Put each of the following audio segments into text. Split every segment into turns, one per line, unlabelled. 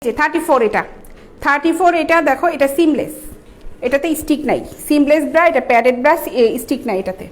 যে 34 এটা 34 এটা দেখো, এটা সিমলেস, এটাতে স্টিক নাই, সিমলেস ব্রা, এটা প্যাডেড ব্রাশ, স্টিক নাই এটাতে।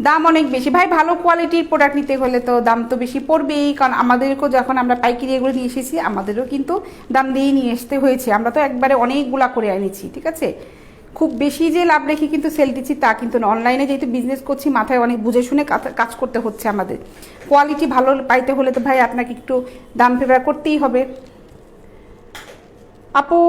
দাম অনেক বেশি ভাই, ভালো কোয়ালিটির প্রোডাক্ট নিতে হলে তো দাম তো বেশি পড়বেই, কারণ আমাদেরকেও যখন আমরা পাইকারি এগুলো নিয়ে এসেছি আমাদেরও কিন্তু দাম দিয়েই নিয়ে আসতে হয়েছে। আমরা তো একবারে অনেকগুলা করে এনেছি, ঠিক আছে। খুব বেশি যে লাভ রেখে কিন্তু সেল দিচ্ছি তা কিন্তু না। অনলাইনে যেহেতু বিজনেস করছি, মাথায় অনেক বুঝে শুনে কাজ করতে হচ্ছে আমাদের। কোয়ালিটি ভালো পাইতে হলে তো ভাই আপনাকে একটু দাম ফেভার করতেই হবে। আপু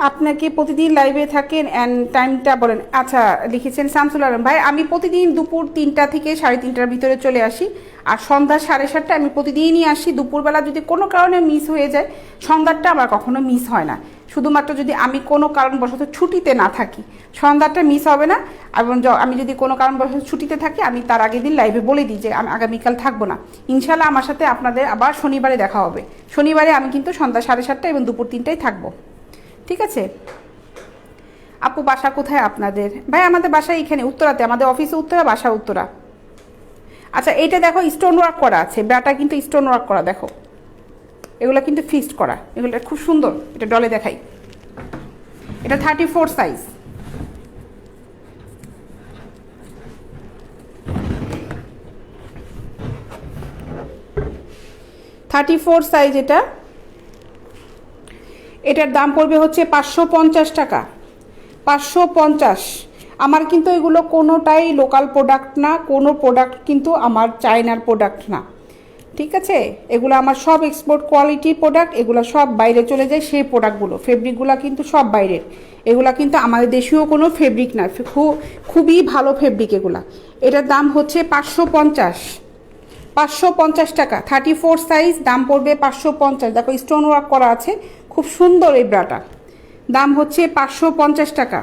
আপনাকে প্রতিদিন লাইভে থাকেন অ্যান্ড টাইমটা বলেন। আচ্ছা, লিখেছেন শামসুল আলম ভাই, আমি প্রতিদিন দুপুর 3টা থেকে 3:30টার ভিতরে চলে আসি, আর সন্ধ্যা 7:30টায় আমি প্রতিদিনই আসি। দুপুরবেলা যদি কোনো কারণে মিস হয়ে যায়, সন্ধ্যাটা আমার কখনো মিস হয় না। শুধুমাত্র যদি আমি কোনো কারণবশত ছুটিতে না থাকি, সন্ধ্যাটা মিস হবে না। এবং আমি যদি কোনো কারণবশত ছুটিতে থাকি, আমি তার আগের দিন লাইভে বলে দিই যে আমি আগামীকাল থাকবো না। ইনশাল্লাহ আমার সাথে আপনাদের আবার শনিবারে দেখা হবে। শনিবারে আমি কিন্তু সন্ধ্যা 7:30টা এবং দুপুর 3টায় থাকবো, ঠিক আছে। আপু বাসা কোথায় আপনাদের? ভাই আমাদের বাসা এখানে উত্তরাতে, আমাদের অফিসে উত্তরা, বাসা উত্তরা। আচ্ছা, এইটা দেখো স্টোন ওয়ার্ক করা আছে, ব্যাটা কিন্তু স্টোন ওয়ার্ক করা, দেখো এগুলো কিন্তু ফিক্সড করা, এগুলো খুব সুন্দর। এটা ডলে দেখাই, এটা 34 সাইজ। এটা, এটার দাম পড়বে হচ্ছে 550 টাকা, 550। আমার কিন্তু এগুলো কোনোটাই লোকাল প্রোডাক্ট না, কোনো প্রোডাক্ট কিন্তু আমার চায়নার প্রোডাক্ট না, ঠিক আছে। এগুলো আমার সব এক্সপোর্ট কোয়ালিটির প্রোডাক্ট, এগুলো সব বাইরে চলে যায়। সেই প্রোডাক্টগুলো, ফেব্রিকগুলো কিন্তু সব বাইরের, এগুলো কিন্তু আমাদের দেশীয় কোনো ফেব্রিক না, খুবই ভালো ফেব্রিক এগুলা। এটার দাম হচ্ছে 550 টাকা, 34 সাইজ, দাম পড়বে 550। দেখো স্টোন ওয়ার্ক করা আছে, খুব সুন্দর এই ব্রাটা, দাম হচ্ছে 550 টাকা।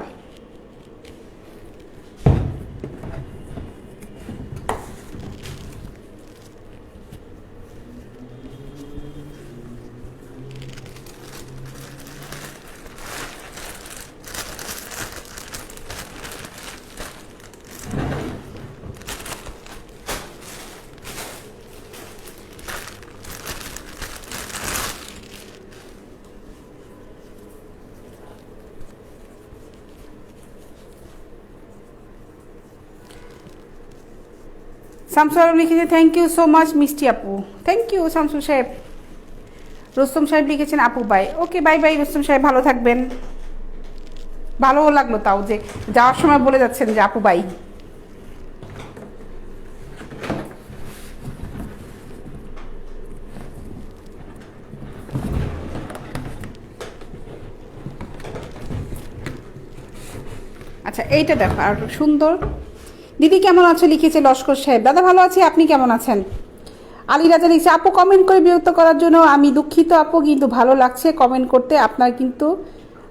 শামসুল আলম লিখেছেন থ্যাংক ইউ সো মাচ মিষ্টি আপু, থ্যাংক ইউ শামসুল সাহেব। রুস্তম সাহেব লিখেছেন আপু bye. Okay, bye bye Rustam সাহেব, ভালো থাকবেন। ভালো লাগলো তাও যে যাওয়ার সময় বলে যাচ্ছেন যে আপু বাই। আচ্ছা, এইটা দেখো আর সুন্দর। দিদি কেমন আছো লিখেছে লস্কর সাহেব। দাদা ভালো আছি, আপনি কেমন আছেন? আলী রাজা লিখছে আপু কমেন্ট করে বিরক্ত করার জন্য আমি দুঃখিত আপু, কিন্তু ভালো লাগছে কমেন্ট করতে, আপনার কিন্তু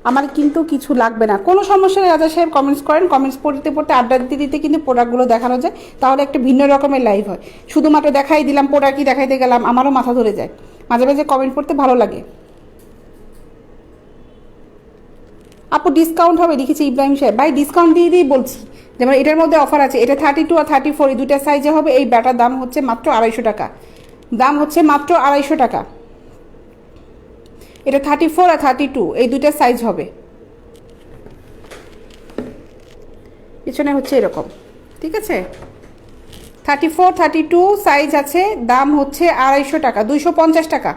আমার কিন্তু কিছু লাগবে না, কোনো সমস্যা নেই। রাজা সাহেব কমেন্টস করেন, কমেন্টস পড়তে পড়তে আড্ডা দিতে দিতে কিন্তু প্রোডাক্টগুলো দেখানো যায়, তাহলে একটা ভিন্ন রকমের লাইভ হয়। শুধুমাত্র দেখাই দিলাম প্রোডাক্ট কি দেখাইতে গেলাম, আমারও মাথা ধরে যায়। মাঝে মাঝে কমেন্ট পড়তে ভালো লাগে। আপু ডিসকাউন্ট হবে লিখেছে ইব্রাহিম সাহেব। ভাই ডিসকাউন্ট দিয়ে দিয়েই বলছি, যেমন এটার মধ্যে অফার আছে, এটা 32 আর 34 এই দুইটা সাইজে হবে। এই ব্যাটার দাম হচ্ছে মাত্র 250 টাকা, দাম হচ্ছে মাত্র 250 টাকা। এটা 34 আর 32 এই দুইটা সাইজ হবে। পিছনে হচ্ছে এরকম, ঠিক আছে। 34 32 সাইজ আছে, দাম হচ্ছে 250 টাকা, 250 টাকা,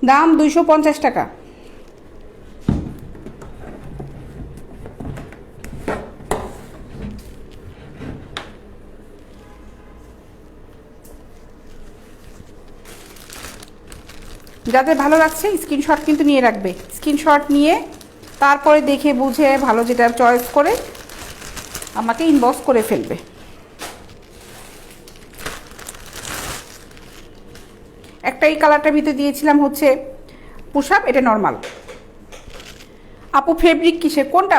দাম 250 টাকা। যাদের ভালো লাগছে স্ক্রিনশট কিন্তু নিয়ে রাখবে, স্ক্রিনশট নিয়ে তারপরে দেখে বুঝে ভালো যেটা চয়েস করে আমাকে ইনবক্স করে ফেলবে। একটা এই কালারটার ভিতরে দিয়েছিলাম হচ্ছে পুশআপ, এটা নর্মাল। আপু ফেব্রিক কিসের, কোনটা?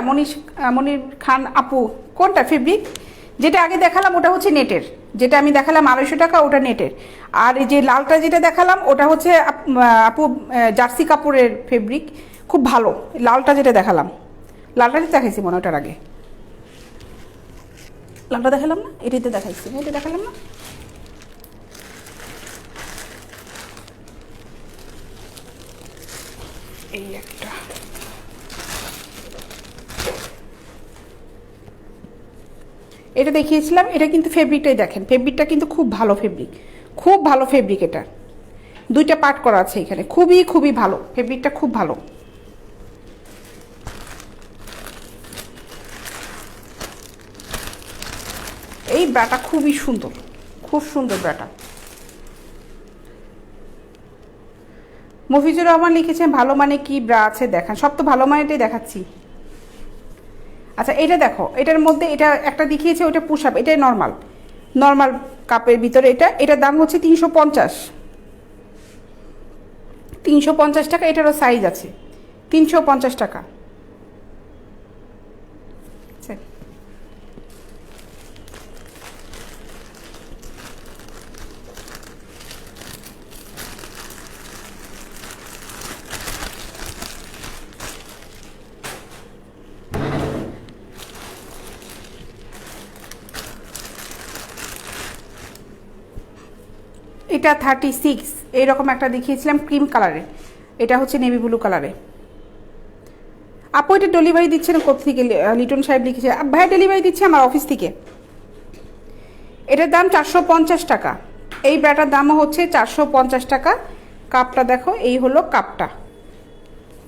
মনির খান আপু কোনটা ফেব্রিক? যেটা আগে দেখালাম ওটা হচ্ছে নেটের, যেটা আমি দেখালাম 250 টাকা ওটা নেটের। আর এই যে লালটা যেটা দেখালাম ওটা হচ্ছে আপু জার্সি কাপড়ের ফেব্রিক, খুব ভালো। লালটা যেটা দেখালাম, লালটা যেটা দেখাইছি মনে ওটার আগে, লালটা দেখালাম না, এটাতে দেখাইছি, এটা দেখালাম না। এই একটা, এটা দেখিয়েছিলাম, এটা কিন্তু ফেব্রিকটাই দেখেন, ফেব্রিকটা কিন্তু খুব ভালো ফেব্রিক, খুব ভালো ফেব্রিক। এটা দুইটা পার্ট করা আছে এখানে, খুবই খুবই ভালো ফেব্রিকটা, খুব ভালো। এই ব্রাটা খুবই সুন্দর, খুব সুন্দর ব্রাটা। মফিজুর রহমান লিখেছেন ভালো মানে কি ব্রা আছে দেখান, সব তো ভালো মানেটাই দেখাচ্ছি। আচ্ছা এটা দেখো, এটার মধ্যে এটা একটা দেখিয়েছে, ওটা পুশ আপ, এটাই নর্মাল, নর্মাল কাপের ভিতরে এটা, এটার দাম হচ্ছে 350, 350 টাকা। এটারও সাইজ আছে, 350 টাকা। এটা 36, এইরকম একটা দেখিয়েছিলাম ক্রিম কালারে, এটা হচ্ছে নেভি ব্লু কালারে। আপু এটা ডেলিভারি দিচ্ছেন কোথেকে? লিটন সাহেব লিখেছে ভাই ডেলিভারি দিচ্ছে আমার অফিস থেকে। এটার দাম 450 টাকা, এই ব্রাটার দামও হচ্ছে 450 টাকা। কাপটা দেখো, এই হলো কাপটা,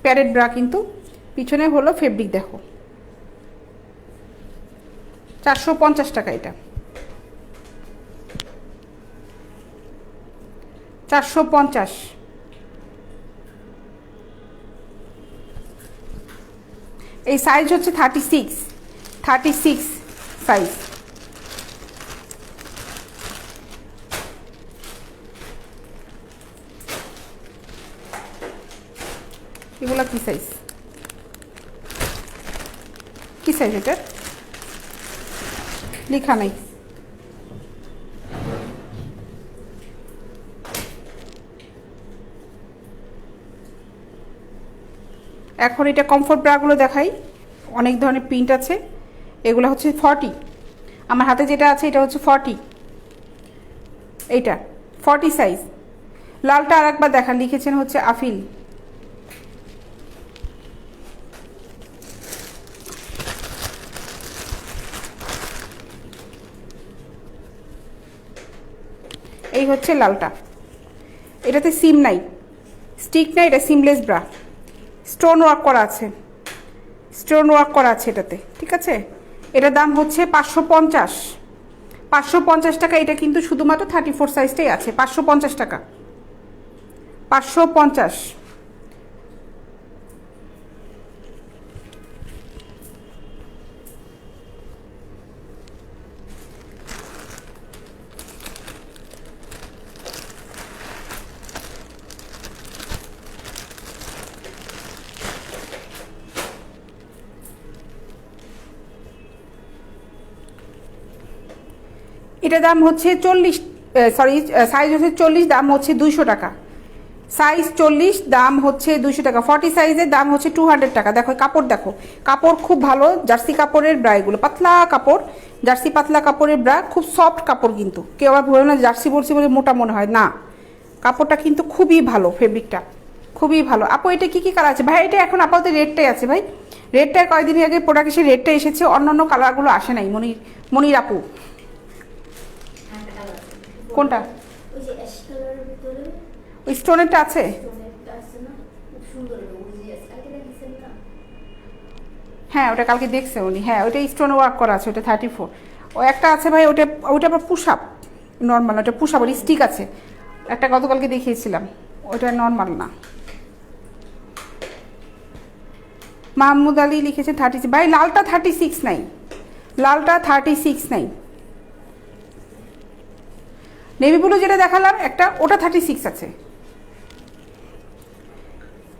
প্যারেড ব্রা, কিন্তু পিছনে হলো ফেব্রিক দেখো, 450 টাকা এটা, 450। এই সাইজ হচ্ছে 36, 36 সাইজ। এগুলা কি সাইজ, কি সাইজ এটা লেখা নাই। এখন এটা কমফোর্ট ব্রাগুলো দেখাই, অনেক ধরনের প্রিন্ট আছে। এগুলো হচ্ছে 40, আমার হাতে যেটা আছে এটা হচ্ছে 40, এইটা 40 সাইজ। লালটা আর একবার দেখান, লিখেছেন হচ্ছে আফিল। এই হচ্ছে লালটা, এটাতে সিম নাই, স্টিক নাই, এটা সিমলেস ব্রা, স্টোন ওয়ার্ক করা আছে, স্টোন ওয়ার্ক করা আছে এটাতে, ঠিক আছে। এটার দাম হচ্ছে 550, 550 টাকা। এটা কিন্তু শুধুমাত্র 34 সাইজটাই আছে, 550 টাকা, 550। এটা দাম হচ্ছে 40, সরি সাইজ হচ্ছে 40, দাম হচ্ছে 200 টাকা। সাইজ 40, দাম হচ্ছে 200 টাকা। 40 সাইজের দাম হচ্ছে 200 টাকা। দেখো কাপড়, দেখো কাপড় খুব ভালো, জার্সি কাপড়ের ব্রা এগুলো, পাতলা কাপড়, জার্সি পাতলা কাপড়ের ব্রা, খুব সফট কাপড়। কিন্তু কেউ আবার বলে না জার্সি বলছি বলে মোটা মনে হয় না, কাপড়টা কিন্তু খুবই ভালো, ফেব্রিকটা খুবই ভালো। আপু এটা কি কি কালার আছে? ভাই এটা এখন আপাতত রেডটাই আছে ভাই, রেডটার কয়েকদিন আগে প্রোডাক্ট এসে রেডটা এসেছে, অন্যান্য কালারগুলো আসে নাই। মনির আপু কোনটা? ওই স্টোনেরটা আছে, হ্যাঁ ওটা কালকে দেখছে উনি, হ্যাঁ ওইটা স্টোন ওয়ার্ক করা আছে, ওটা 34। ও একটা আছে ভাই, ওটা ওইটা আবার পুশ আপ, নর্মাল, ওটা পুশ আপ, স্টিক আছে একটা, গতকালকে দেখিয়েছিলাম, ওইটা নর্মাল না। মাহমুদ আলী লিখেছে 36, ভাই লালটা 36 নাই, লালটা 36 নাই। নেভি ব্লু যেটা দেখালাম একটা, ওটা 36 আছে।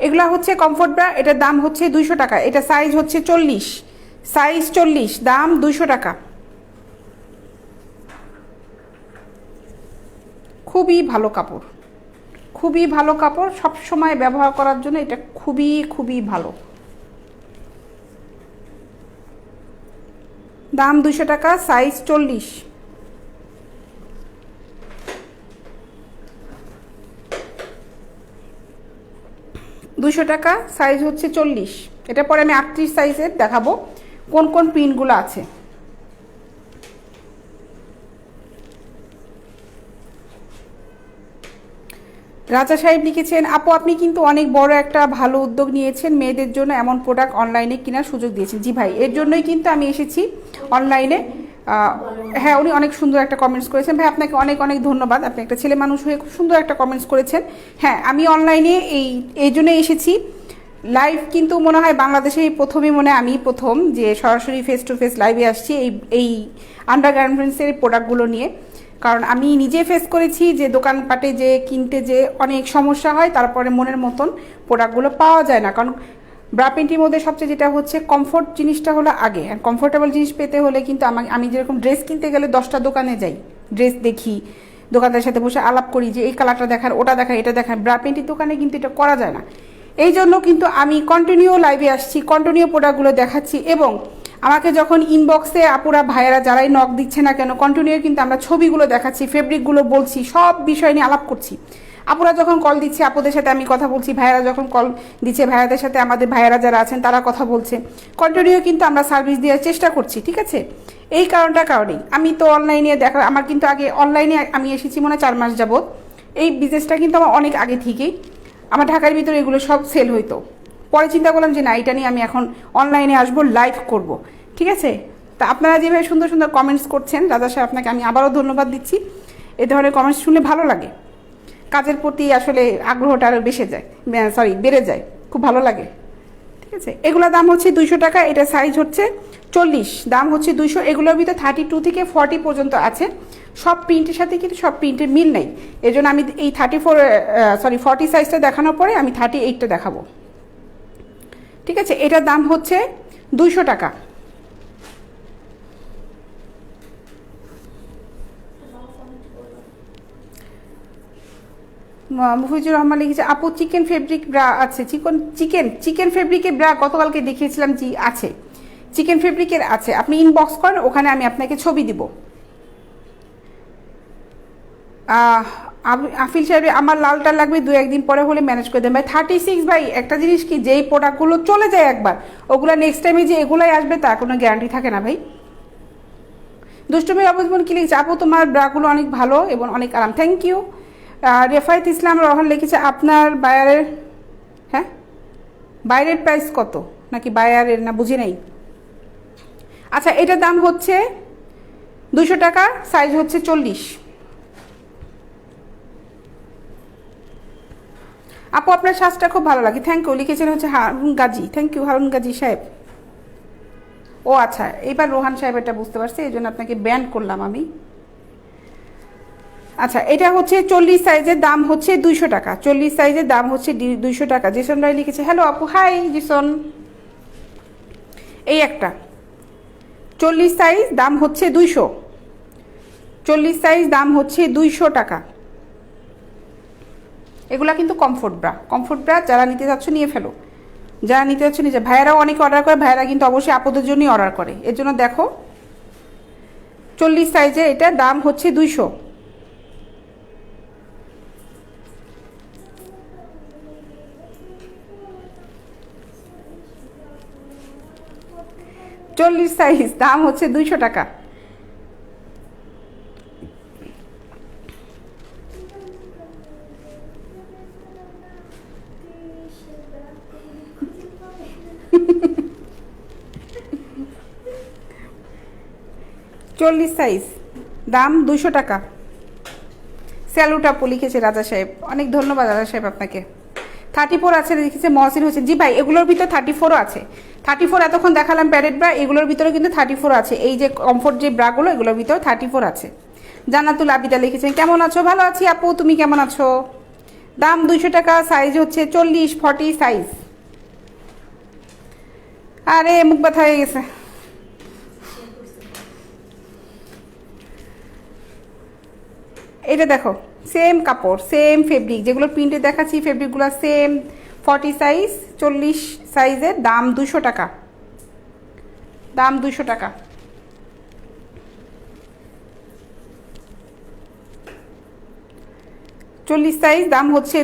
এগুলা হচ্ছে কমফোর্ট ব্রা, এটার দাম হচ্ছে 200 টাকা। এটা সাইজ হচ্ছে 40, সাইজ 40, দাম 200 টাকা। খুবই ভালো কাপড়, খুবই ভালো কাপড়, সব সময় ব্যবহার করার জন্য এটা খুবই খুবই ভালো। দাম 200 টাকা, সাইজ 40। 200 টাকা, সাইজ হচ্ছে 40। এটা পরে আমি 38 সাইজের দেখাবো কোন কোন প্রিন্টগুলো আছে। রাজা সাহেব লিখেছেন, আপু আপনি কিন্তু অনেক বড় একটা ভালো উদ্যোগ নিয়েছেন, মেয়েদের জন্য এমন প্রোডাক্ট অনলাইনে কেনার সুযোগ দিয়েছেন। জি ভাই, এর জন্যই কিন্তু আমি এসেছি অনলাইনে। হ্যাঁ, উনি অনেক সুন্দর একটা কমেন্টস করেছেন। ভাই আপনাকে অনেক অনেক ধন্যবাদ, আপনি একটা ছেলে মানুষ হয়ে খুব সুন্দর একটা কমেন্টস করেছেন। হ্যাঁ, আমি অনলাইনে এই জন্য এসেছি। লাইভ কিন্তু মনে হয় বাংলাদেশে প্রথমই, মনে হয় আমি প্রথম যে সরাসরি ফেস টু ফেস লাইভে আসছি এই আন্ডারগার্মেন্টসের প্রোডাক্টগুলো নিয়ে। কারণ আমি নিজে ফেস করেছি যে দোকানপাটে যে কিনতে যে অনেক সমস্যা হয়, তারপরে মনের মতন প্রোডাক্টগুলো পাওয়া যায় না। কারণ ব্রা প্যান্টির মধ্যে সবচেয়ে যেটা হচ্ছে কমফোর্ট জিনিসটা হলো আগে, আর কমফোর্টেবল জিনিস পেতে হলে কিন্তু আমি যেরকম ড্রেস কিনতে গেলে 10টা দোকানে যাই, ড্রেস দেখি, দোকানদারের সাথে বসে আলাপ করি যে এই কালারটা দেখার, ওটা দেখার, এটা দেখার। ব্রা প্যান্টির দোকানে কিন্তু এটা করা যায় না। এই জন্য কিন্তু আমি কন্টিনিউ লাইভে আসছি, কন্টিনিউ প্রোডাক্টগুলো দেখাচ্ছি, এবং আমাকে যখন ইনবক্সে আপুরা ভাইয়েরা যারাই নক দিচ্ছে না কেন, কন্টিনিউ কিন্তু আমরা ছবিগুলো দেখাচ্ছি, ফেব্রিকগুলো বলছি, সব বিষয় নিয়ে আলাপ করছি। আপুরা যখন কল দিচ্ছে আপুদের সাথে আমি কথা বলছি, ভাইয়েরা যখন কল দিচ্ছে ভাইয়াদের সাথে আমাদের ভাইয়েরা যারা আছেন তারা কথা বলছে। কন্টিনিউ কিন্তু আমরা সার্ভিস দেওয়ার চেষ্টা করছি, ঠিক আছে? এই কারণেই আমি তো অনলাইনে দেখা, আমার কিন্তু আগে অনলাইনে আমি এসেছি মনে হয় 4 মাস যাবত। এই বিজনেসটা কিন্তু আমার অনেক আগে থেকেই, আমার ঢাকার ভিতরে এগুলো সব সেল হইতো। পরে চিন্তা করলাম যে না, এটা নিয়ে আমি এখন অনলাইনে আসবো, লাইভ করব, ঠিক আছে? তা আপনারা যেভাবে সুন্দর সুন্দর কমেন্টস করছেন, রাজা সাহেব আপনাকে আমি আবারও ধন্যবাদ দিচ্ছি। এ ধরনের কমেন্টস শুনে ভালো লাগে, কাজের প্রতি আসলে আগ্রহটা আরও বেড়ে যায়, খুব ভালো লাগে, ঠিক আছে? এগুলোর দাম হচ্ছে 200 টাকা, এটা সাইজ হচ্ছে 40, দাম হচ্ছে 200। এগুলোর ভিতরে 32 থেকে 40 পর্যন্ত আছে। সব প্রিন্টের সাথে কিন্তু সব প্রিন্টের মিল নেই, এই জন্য আমি এই 40 সাইজটা দেখানোর পরে আমি 38টা দেখাবো, ঠিক আছে? এটার দাম হচ্ছে 200 টাকা। মুফিজুর রহমান লিখেছে, আপু চিকেন ফেব্রিক ব্রা আছে? চিকেন ফেব্রিকের ব্রা গতকালকে দেখিয়েছিলাম, জি আছে, চিকেন ফেব্রিকের আছে। আপনি ইনবক্স করেন, ওখানে আমি আপনাকে ছবি দিব। আফিল সাহেব, আমার লালটা লাগবে, 2-1 দিন পরে হলে ম্যানেজ করে দেন। ভাই 36 ভাই, একটা জিনিস কি, যেই প্রোডাক্টগুলো চলে যায় একবার, ওগুলো নেক্সট টাইমে যে এগুলাই আসবে তার কোনো গ্যারান্টি থাকে না ভাই। দুষ্টুমির অবজীবন কি লিখেছে, আপু তোমার ব্রাগুলো অনেক ভালো এবং অনেক আরাম, থ্যাংক ইউ। রেফায়েত ইসলাম রহমান লিখেছে, আপনার বায়ারের, হ্যাঁ বাইরের প্রাইস কত, নাকি বায়ারের, না বুঝি নাই। আচ্ছা, এটার দাম হচ্ছে 200 টাকা, সাইজ হচ্ছে 40। আপু আপনার সাজটা খুব ভালো লাগে, থ্যাংক ইউ। লিখেছেন হচ্ছে হারুন গাজী, থ্যাংক ইউ হারুন গাজী সাহেব। ও আচ্ছা, এবার রোহান সাহেব এটা বুঝতে পারছি, এই জন্য আপনাকে ব্যান করলাম আমি। আচ্ছা, এটা হচ্ছে 40 সাইজের, দাম হচ্ছে 200 টাকা। 40 সাইজের দাম হচ্ছে 200 টাকা। জিসন রায় লিখেছে, হ্যালো আপু, হাই জিসন। এই একটা 40 সাইজ, দাম হচ্ছে 200। 40 সাইজ, দাম হচ্ছে 200 টাকা। এগুলা কিন্তু কমফোর্ট ব্রা, যারা নিতে যাচ্ছ নিয়ে ফেলো, যারা নিতে যাচ্ছ নিজে। ভাইয়েরাও অনেকে অর্ডার করে, ভাইয়েরা কিন্তু অবশ্যই আপুদের জন্যই অর্ডার করে, এর জন্য দেখো 40 সাইজে, এটা দাম হচ্ছে 200। 40 সাইজ, দাম হচ্ছে 200 টাকা। চল্লিশ সাইজ, দাম 200 টাকা। স্যালুট আপু লিখেছে রাজা সাহেব, অনেক ধন্যবাদ রাজা সাহেব আপনাকে। 34 আছে লিখেছে মহসিন হোসেন, জি ভাই এগুলোর ভিতর 34 আছে। 34 এতক্ষণ দেখালাম প্যারেড ব্রা, এগুলোর ভিতরে কিন্তু 34 আছে। এই যে কমফোর্ট যে ব্রাগুলো, এগুলোর ভিতরে 34 আছে। জান্নাতুল আবিদা লিখেছেন, কেমন আছো? ভালো আছি আপু, তুমি কেমন আছো? দাম 200 টাকা, সাইজ হচ্ছে 40 সাইজ। আরে মুখ ব্যথা হয়ে গেছে। এটা দেখো, সেম কাপড়, সেম ফেব্রিক, যেগুলো প্রিন্টে দেখাচ্ছি ফেব্রিকগুলো সেম। 40 সাইজ, 40 সাইজের, দাম 200 টাকা। দাম 200 টাকা। 40 সাইজ, দাম হচ্ছে